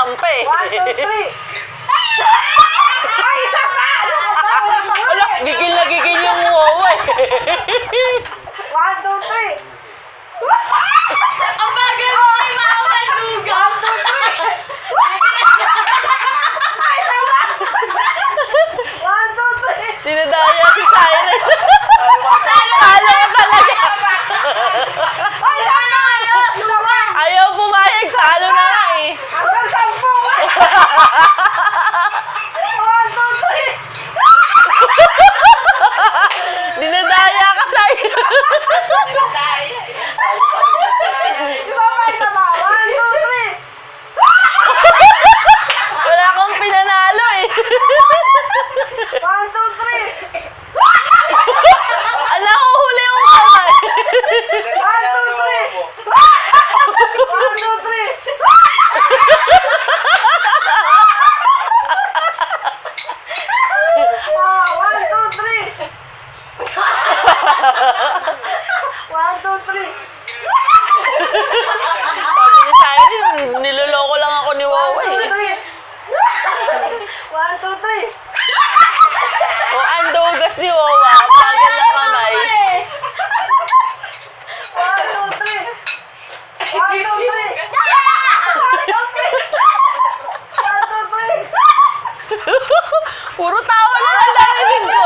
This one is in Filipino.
sampa eh. 1, 2, 3. Ay, isa pa! Ano ka ba? Walang mga Wala, gigil na gigil yung wawa eh. 1, 2, 3. Ang bagal mo ay maawal duga. 1, 2, 3. Dinadaya si Cyrus. Talo ka talaga. Ay, ano? Ayaw pumayag, talo na nga eh. Hanggang 10. 1, 2, 3. Dinadaya ka, Cyrus. Isa pa, isa pa. 1, 2, 3. Wala akong pinanalo eh. 1, 2, 3. Ala, huli yung kamay. 1, 2, 3. Ah, 1, 2, 3. 1, 2, 3. Sabi ni Cyrus, niloloko lang ako ni Wawa 1, 2, eh. 3. 1, 2, 3. O, andogas ni Wawa. Bagal lang kamay. 1, 2, 3. 1, 2, 3. 1, 2, 3. 1, 2, 3. Puro tawa na lang narinig ko.